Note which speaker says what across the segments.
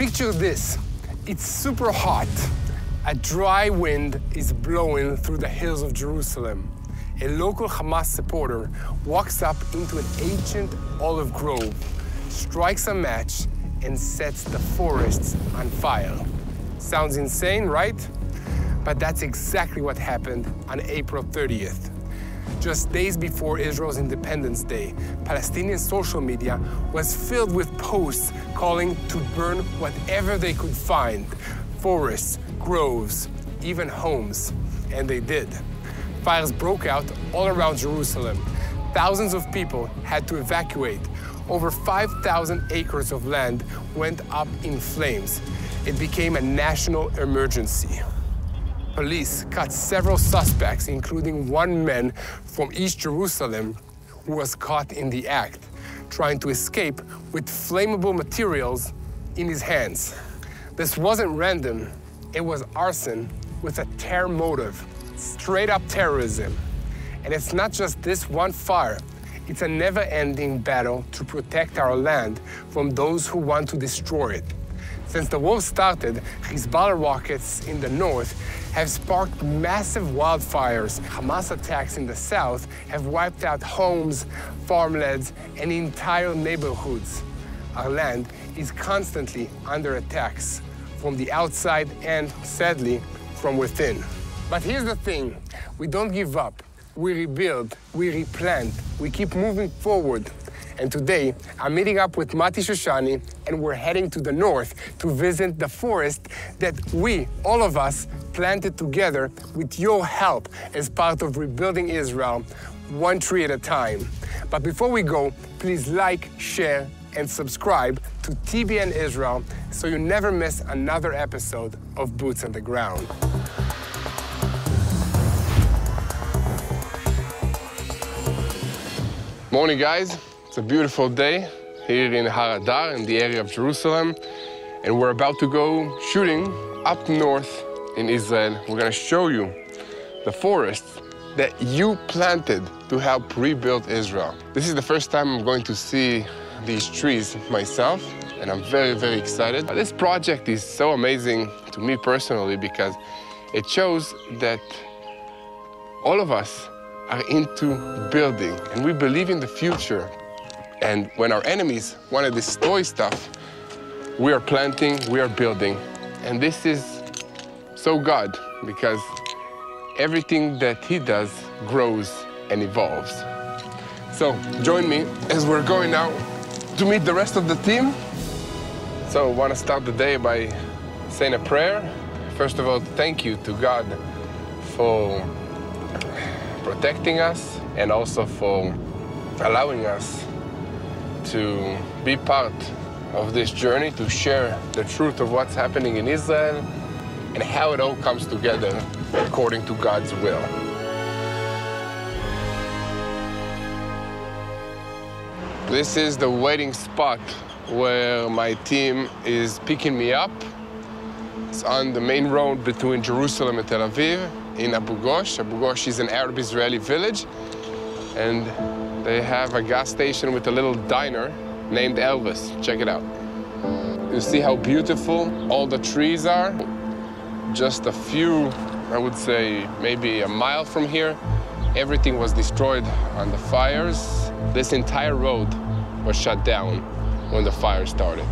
Speaker 1: Picture this. It's super hot. A dry wind is blowing through the hills of Jerusalem. A local Hamas supporter walks up into an ancient olive grove, strikes a match, and sets the forests on fire. Sounds insane, right? But that's exactly what happened on April 30th. Just days before Israel's Independence Day, Palestinian social media was filled with posts calling to burn whatever they could find: forests, groves, even homes. And they did. Fires broke out all around Jerusalem. Thousands of people had to evacuate. Over 5,000 acres of land went up in flames. It became a national emergency. Police caught several suspects, including one man from East Jerusalem who was caught in the act, trying to escape with flammable materials in his hands. This wasn't random. It was arson with a terror motive, straight-up terrorism. And it's not just this one fire. It's a never-ending battle to protect our land from those who want to destroy it. Since the war started, Hezbollah rockets in the north have sparked massive wildfires. Hamas attacks in the south have wiped out homes, farmlands, and entire neighborhoods. Our land is constantly under attacks from the outside and, sadly, from within. But here's the thing, we don't give up. We rebuild, we replant, we keep moving forward. And today, I'm meeting up with Shoshani, and we're heading to the north to visit the forest that we, all of us, planted together with your help as part of rebuilding Israel, one tree at a time. But before we go, please like, share, and subscribe to TBN Israel so you never miss another episode of Boots on the Ground. Morning, guys. It's a beautiful day here in Har Adar, in the area of Jerusalem, and we're about to go shooting up north in Israel. We're gonna show you the forests that you planted to help rebuild Israel. This is the first time I'm going to see these trees myself, and I'm very, very excited. This project is so amazing to me personally because it shows that all of us are into building, and we believe in the future. And when our enemies want to destroy stuff, we are planting, we are building. And this is so God, because everything that He does grows and evolves. So join me as we're going now to meet the rest of the team. So I want to start the day by saying a prayer. First of all, thank you to God for protecting us and also for allowing us to be part of this journey, to share the truth of what's happening in Israel and how it all comes together according to God's will. This is the waiting spot where my team is picking me up. It's on the main road between Jerusalem and Tel Aviv in Abu Ghosh. Abu Ghosh is an Arab-Israeli village, and they have a gas station with a little diner named Elvis. Check it out. You see how beautiful all the trees are? Just a few, I would say, maybe a mile from here, everything was destroyed on the fires. This entire road was shut down when the fire started.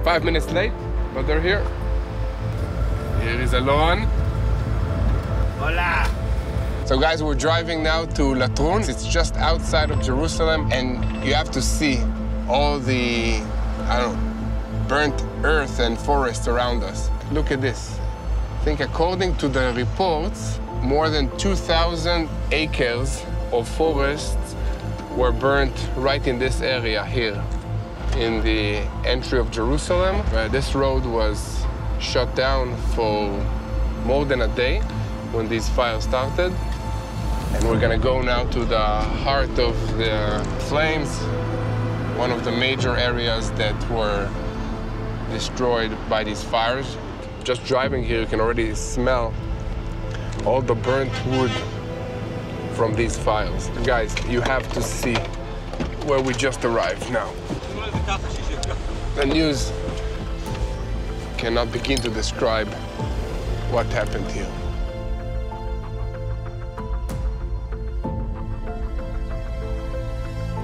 Speaker 1: 5 minutes late, but they're here. Here is Alon. Hola. So guys, we're driving now to Latrun. It's just outside of Jerusalem, and you have to see all the, burnt earth and forest around us. Look at this. I think according to the reports, more than 2,000 acres of forests were burnt right in this area here in the entry of Jerusalem. This road was shut down for more than a day when these fires started. And we're gonna go now to the heart of the flames, one of the major areas that were destroyed by these fires. Just driving here, you can already smell all the burnt wood from these fires. Guys, you have to see where we just arrived now. The news cannot begin to describe what happened here.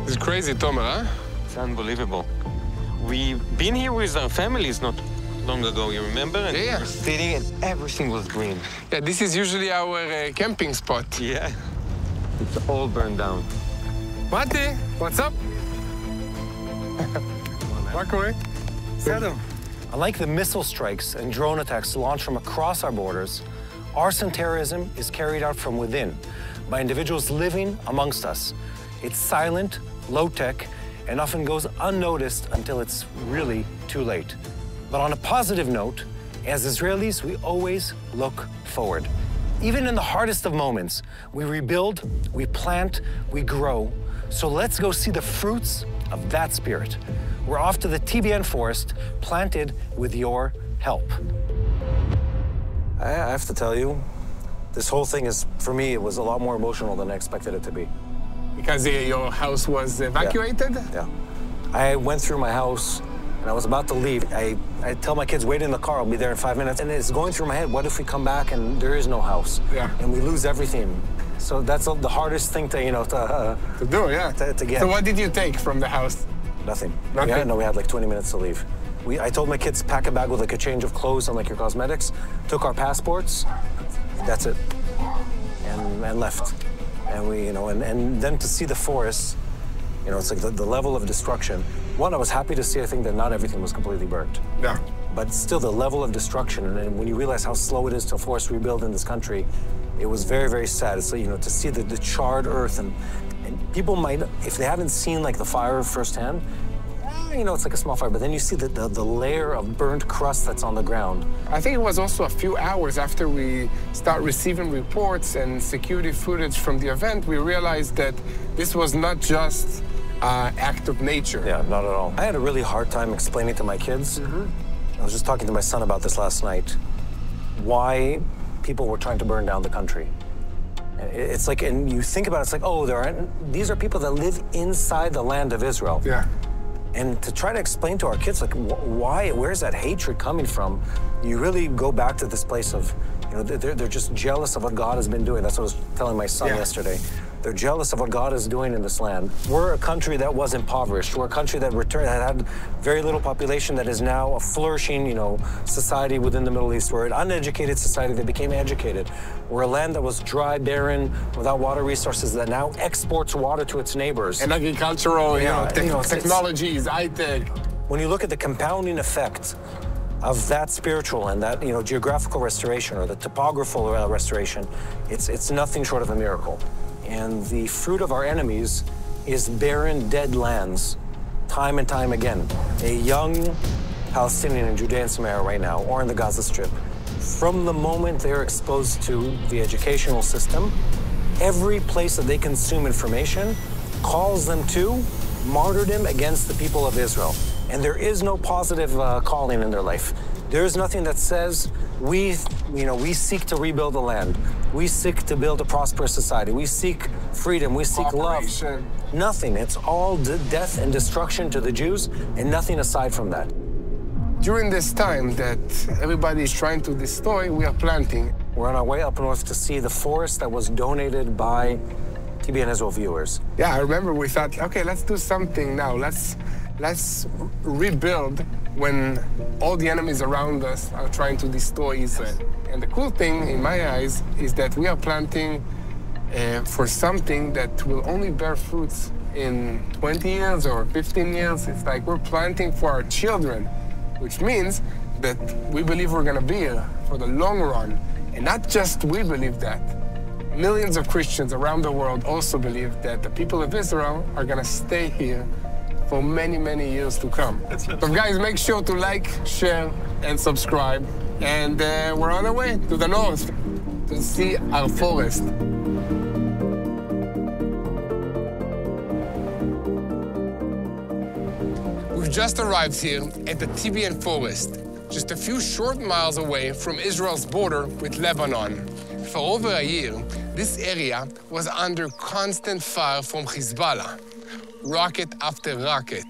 Speaker 1: It's crazy, Tomer, huh?
Speaker 2: It's unbelievable. We've been here with our families not long ago, you remember? And
Speaker 1: Yeah.
Speaker 2: we were sitting and everything was green.
Speaker 1: Yeah, this is usually our camping spot.
Speaker 2: Yeah. It's all burned down.
Speaker 1: Mati, what's up? מה קורה?
Speaker 3: בסדר. Unlike the missile strikes and drone attacks launched from across our borders, arson terrorism is carried out from within by individuals living amongst us. It's silent, low-tech, and often goes unnoticed until it's really too late. But on a positive note, as Israelis, we always look forward. Even in the hardest of moments, we rebuild, we plant, we grow. So let's go see the fruits of that spirit. We're off to the TBN forest, planted with your help. I have to tell you, this whole thing is, for me, it was a lot more emotional than I expected it to be.
Speaker 1: Because your house was evacuated?
Speaker 3: Yeah. I went through my house, and I was about to leave. I tell my kids, wait in the car, I'll be there in 5 minutes. And it's going through my head, what if we come back and there is no house?
Speaker 1: Yeah.
Speaker 3: And we lose everything. So that's the hardest thing to,
Speaker 1: To do, yeah.
Speaker 3: To get.
Speaker 1: So what did you take from the house?
Speaker 3: Nothing.
Speaker 1: Nothing?
Speaker 3: We had like 20 minutes to leave. I told my kids, pack a bag with like a change of clothes and like your cosmetics, took our passports, that's it, and left. And we, and then to see the forest, it's like the level of destruction. One, I was happy to see, I think, that not everything was completely burnt.
Speaker 1: Yeah.
Speaker 3: But still, the level of destruction, and when you realize how slow it is to forest rebuild in this country, it was very, very sad. It's like, to see the charred earth, and people might, if they haven't seen like the fire firsthand, it's like a small fire, but then you see the layer of burnt crust that's on the ground.
Speaker 1: I think it was also a few hours after we start receiving reports and security footage from the event, we realized that this was not just an act of nature.
Speaker 3: Yeah, not at all. I had a really hard time explaining to my kids. I was just talking to my son about this last night, why people were trying to burn down the country. It's like, and you think about it, it's like, oh, these are people that live inside the land of Israel.
Speaker 1: Yeah.
Speaker 3: And to try to explain to our kids, like, where's that hatred coming from? You really go back to this place of, they're just jealous of what God has been doing. That's what I was telling my son yesterday. They're jealous of what God is doing in this land. We're a country that was impoverished. We're a country that had very little population that is now a flourishing, society within the Middle East. We're an uneducated society that became educated. We're a land that was dry, barren, without water resources that now exports water to its neighbors.
Speaker 1: And agricultural, technologies, high-tech.
Speaker 3: When you look at the compounding effect of that spiritual and that, geographical restoration or the topographical restoration, it's nothing short of a miracle. And the fruit of our enemies is barren, dead lands, time and time again. A young Palestinian in Judea and Samaria right now, or in the Gaza Strip, from the moment they're exposed to the educational system, every place that they consume information calls them to martyrdom against the people of Israel. And there is no positive calling in their life. There is nothing that says we seek to rebuild the land. We seek to build a prosperous society. We seek freedom. We seek love. Nothing. It's all death and destruction to the Jews, and nothing aside from that.
Speaker 1: During this time that everybody is trying to destroy, we are planting.
Speaker 3: We're on our way up north to see the forest that was donated by TBN Israel viewers.
Speaker 1: Yeah, I remember we thought, okay, let's do something now. Let's rebuild when all the enemies around us are trying to destroy Israel. And the cool thing, in my eyes, is that we are planting for something that will only bear fruits in 20 years or 15 years. It's like we're planting for our children, which means that we believe we're going to be here for the long run. And not just we believe that. Millions of Christians around the world also believe that the people of Israel are going to stay here for many, many years to come. So guys, make sure to like, share, and subscribe. And we're on our way to the north to see our forest. We've just arrived here at the TBN forest, just a few short miles away from Israel's border with Lebanon. For over a year, this area was under constant fire from Hezbollah. Rocket after rocket.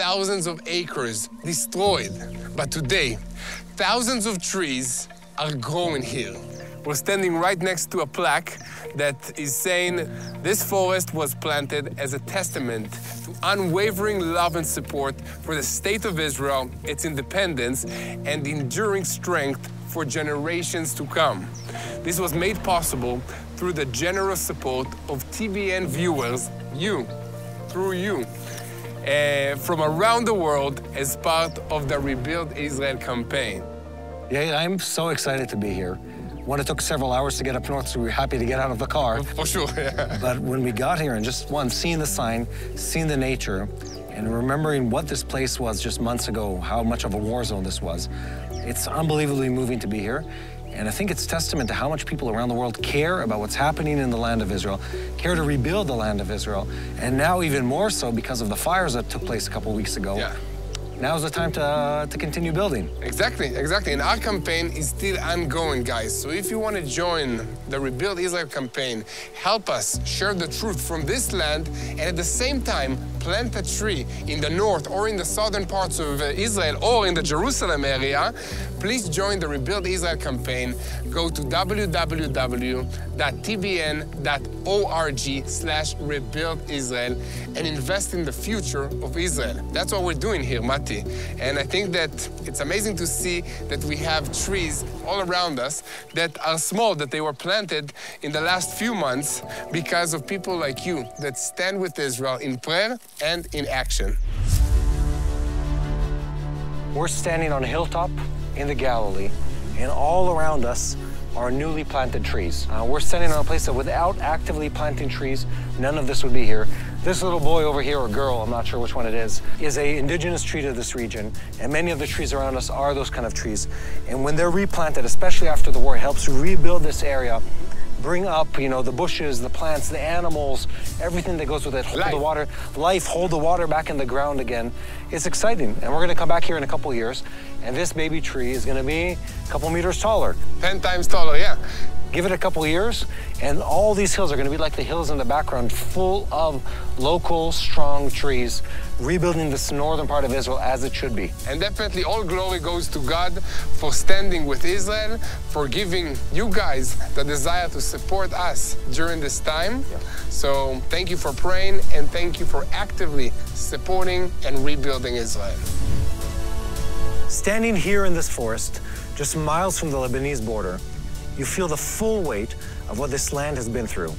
Speaker 1: thousands of acres destroyed. But today, thousands of trees are growing here. We're standing right next to a plaque that is saying this forest was planted as a testament to unwavering love and support for the state of Israel, its independence, and enduring strength for generations to come. This was made possible through the generous support of TBN viewers, through you, from around the world as part of the Rebuild Israel campaign.
Speaker 3: Yeah, I'm so excited to be here. One, it took several hours to get up north, so we were happy to get out of the car.
Speaker 1: For sure, yeah.
Speaker 3: But when we got here and just, one, seeing the sign, seeing the nature, and remembering what this place was just months ago, how much of a war zone this was, it's unbelievably moving to be here. And I think it's testament to how much people around the world care about what's happening in the land of Israel, care to rebuild the land of Israel, and now even more so because of the fires that took place a couple weeks ago.
Speaker 1: Yeah.
Speaker 3: Now's the time to continue building.
Speaker 1: Exactly. And our campaign is still ongoing, guys. So if you want to join the Rebuild Israel campaign, help us share the truth from this land, and at the same time, plant a tree in the north or in the southern parts of Israel or in the Jerusalem area, please join the Rebuild Israel campaign. Go to www.tbn.org/rebuildisrael and invest in the future of Israel. That's what we're doing here, Mati. And I think that it's amazing to see that we have trees all around us that are small, that they were planted in the last few months because of people like you that stand with Israel in prayer and in action.
Speaker 3: We're standing on a hilltop in the Galilee, and all around us are newly planted trees. We're standing on a place that without actively planting trees, none of this would be here. This little boy over here, or girl, I'm not sure which one it is an indigenous tree to this region, and many of the trees around us are those kind of trees. And when they're replanted, especially after the war, it helps rebuild this area, bring up, the bushes, the plants, the animals, everything that goes with it, hold the water, hold the water back in the ground again. It's exciting, and we're gonna come back here in a couple years, and this baby tree is gonna be a couple meters taller.
Speaker 1: 10 times taller, yeah.
Speaker 3: Give it a couple years, and all these hills are gonna be like the hills in the background, full of local, strong trees, rebuilding this northern part of Israel as it should be.
Speaker 1: And definitely all glory goes to God for standing with Israel, for giving you guys the desire to support us during this time. Yeah. So thank you for praying, and thank you for actively supporting and rebuilding Israel.
Speaker 3: Standing here in this forest, just miles from the Lebanese border, you feel the full weight of what this land has been through.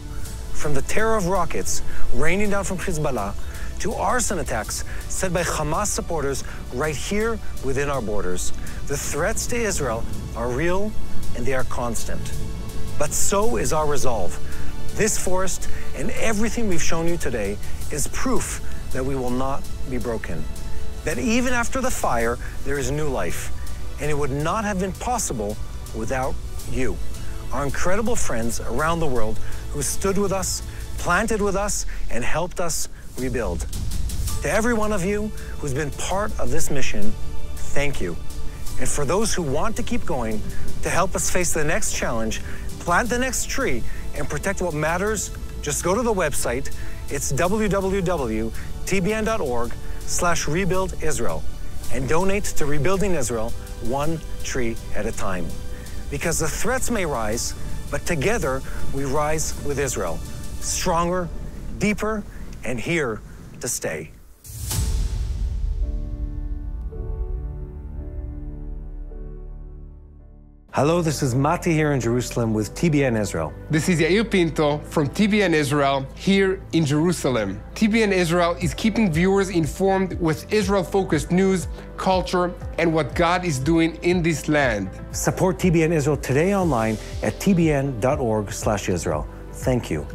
Speaker 3: From the terror of rockets raining down from Hezbollah to arson attacks set by Hamas supporters right here within our borders. The threats to Israel are real and they are constant. But so is our resolve. This forest and everything we've shown you today is proof that we will not be broken. That even after the fire, there is new life. And it would not have been possible without you, our incredible friends around the world who stood with us, planted with us, and helped us rebuild. To every one of you who's been part of this mission, thank you. And for those who want to keep going, to help us face the next challenge, plant the next tree, and protect what matters, just go to the website. It's www.tbn.org/rebuildisrael and donate to Rebuilding Israel, one tree at a time. Because the threats may rise, but together we rise with Israel, stronger, deeper, and here to stay. Hello, this is Mati here in Jerusalem with TBN Israel.
Speaker 1: This is Yair Pinto from TBN Israel here in Jerusalem. TBN Israel is keeping viewers informed with Israel-focused news, culture, and what God is doing in this land.
Speaker 3: Support TBN Israel today online at tbn.org/Israel. Thank you.